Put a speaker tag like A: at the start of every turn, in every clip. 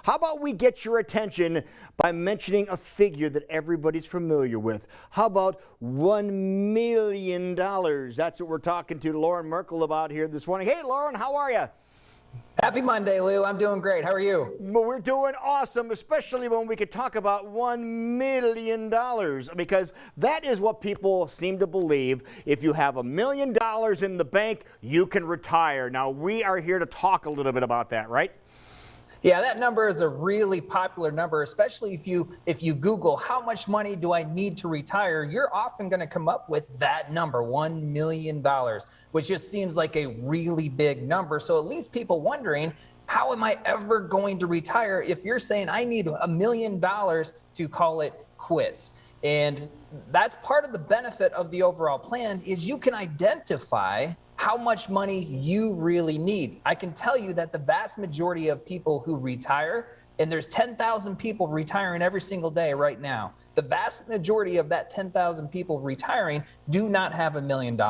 A: How about we get your attention by mentioning a figure that everybody's familiar with? How about $1 million? That's what we're talking to Loren Merkle about here this morning. Hey, Loren, how are you?
B: Happy Monday, Lou. I'm doing great. How are you?
A: Well, we're doing awesome, especially when we could talk about $1 million, because that is what people seem to believe. If you have $1 million in the bank, you can retire. Now, we are here to talk a little bit about that, right?
B: Yeah, that number is a really popular number, especially if you Google how much money do I need to retire, you're often going to come up with that number, $1 million, which just seems like a really big number. So it leaves people wondering, how am I ever going to retire if you're saying I need $1 million to call it quits? And that's part of the benefit of the overall plan is you can identify how much money you really need. I can tell you that the vast majority of people who retire, and there's 10,000 people retiring every single day right now, the vast majority of that 10,000 people retiring do not have $1 million.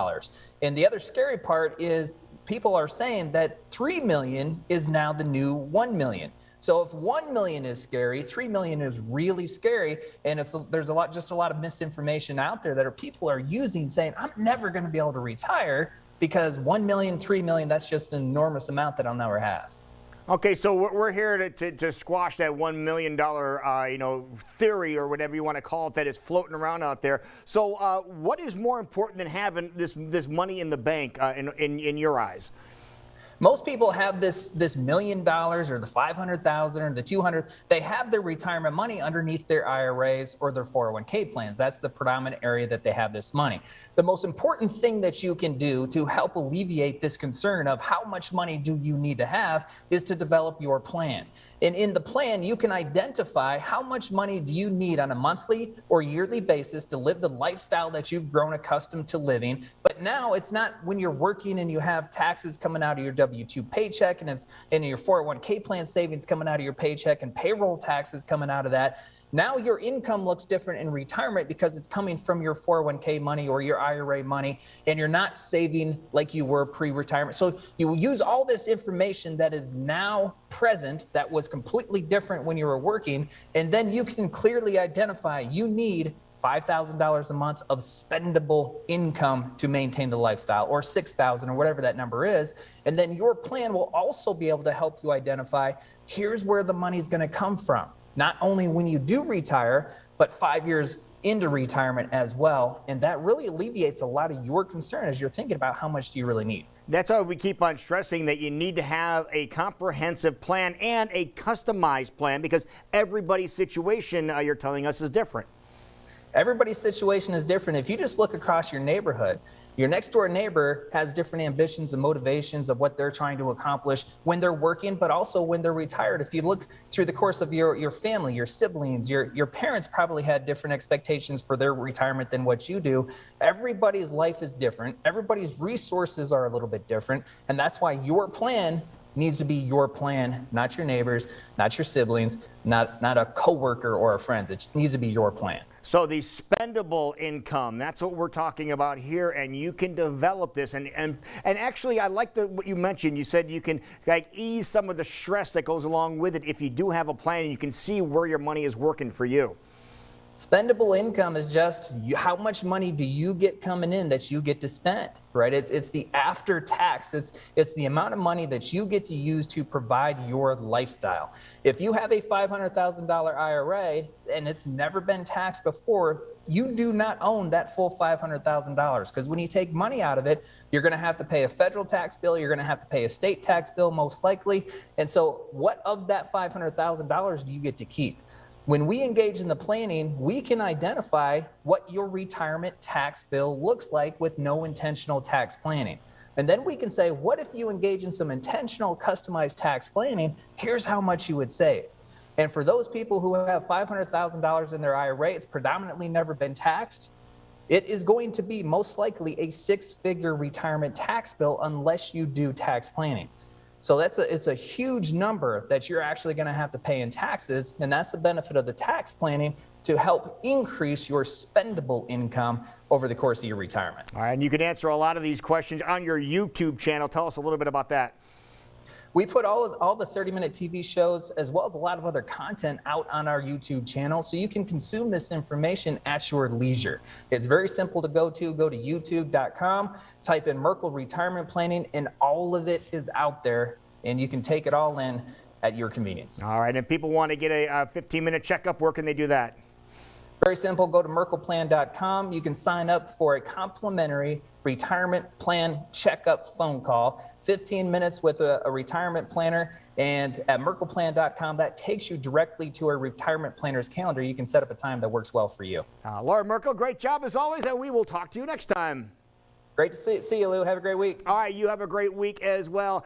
B: And the other scary part is people are saying that 3 million is now the new 1 million. So if 1 million is scary, 3 million is really scary. And there's a lot of misinformation out there that people are using saying, I'm never going to be able to retire because 1 million, 3 million, that's just an enormous amount that I'll never have.
A: Okay, so we're here to squash that $1 million, theory or whatever you want to call it that is floating around out there. So what is more important than having this money in the bank in your eyes?
B: Most people have this $1 million or the 500,000 or the 200. They have their retirement money underneath their IRAs or their 401k plans. That's the predominant area that they have this money. The most important thing that you can do to help alleviate this concern of how much money do you need to have is to develop your plan. And in the plan, you can identify how much money do you need on a monthly or yearly basis to live the lifestyle that you've grown accustomed to living. But now it's not when you're working and you have taxes coming out of your W-2 paycheck and it's in your 401k plan savings coming out of your paycheck and payroll taxes coming out of that. Now your income looks different in retirement because it's coming from your 401k money or your IRA money, and you're not saving like you were pre-retirement. So you use all this information that is now present that was completely different when you were working, and then you can clearly identify you need $5,000 a month of spendable income to maintain the lifestyle, or $6,000 or whatever that number is. And then your plan will also be able to help you identify here's where the money's going to come from. Not only when you do retire, but 5 years into retirement as well. And that really alleviates a lot of your concern as you're thinking about how much do you really need.
A: That's why we keep on stressing that you need to have a comprehensive plan and a customized plan because everybody's situation, you're telling us, is different.
B: Everybody's situation is different. If you just look across your neighborhood, your next door neighbor has different ambitions and motivations of what they're trying to accomplish when they're working, but also when they're retired. If you look through the course of your family, your siblings, your parents probably had different expectations for their retirement than what you do. Everybody's life is different. Everybody's resources are a little bit different. And that's why your plan needs to be your plan, not your neighbors, not your siblings, not a coworker or a friend. It needs to be your plan.
A: So the spendable income, that's what we're talking about here, and you can develop this. And actually, I like what you mentioned. You said you can ease some of the stress that goes along with it if you do have a plan and you can see where your money is working for you.
B: Spendable income is just how much money do you get coming in that you get to spend, right? It's the after tax. It's the amount of money that you get to use to provide your lifestyle. If you have a $500,000 IRA and it's never been taxed before, you do not own that full $500,000 because when you take money out of it, you're going to have to pay a federal tax bill. You're going to have to pay a state tax bill most likely. And so what of that $500,000 do you get to keep? When we engage in the planning, we can identify what your retirement tax bill looks like with no intentional tax planning. And then we can say, what if you engage in some intentional customized tax planning? Here's how much you would save. And for those people who have $500,000 in their IRA, it's predominantly never been taxed. It is going to be most likely a six-figure retirement tax bill unless you do tax planning. So it's a huge number that you're actually going to have to pay in taxes, and that's the benefit of the tax planning to help increase your spendable income over the course of your retirement.
A: All right, and you can answer a lot of these questions on your YouTube channel. Tell us a little bit about that.
B: We put all the 30-minute TV shows as well as a lot of other content out on our YouTube channel, so you can consume this information at your leisure. It's very simple to go to. Go to youtube.com, type in Merkle Retirement Planning, and all of it is out there, and you can take it all in at your convenience.
A: All right, and people want to get a 15-minute checkup, where can they do that?
B: Very simple. Go to merkleplan.com. You can sign up for a complimentary retirement plan checkup phone call, 15 minutes with a retirement planner. And at merkleplan.com, that takes you directly to a retirement planner's calendar. You can set up a time that works well for you.
A: Loren Merkle, great job as always, and we will talk to you next time.
B: Great to see you, Lou. Have a great week.
A: All right, you have a great week as well.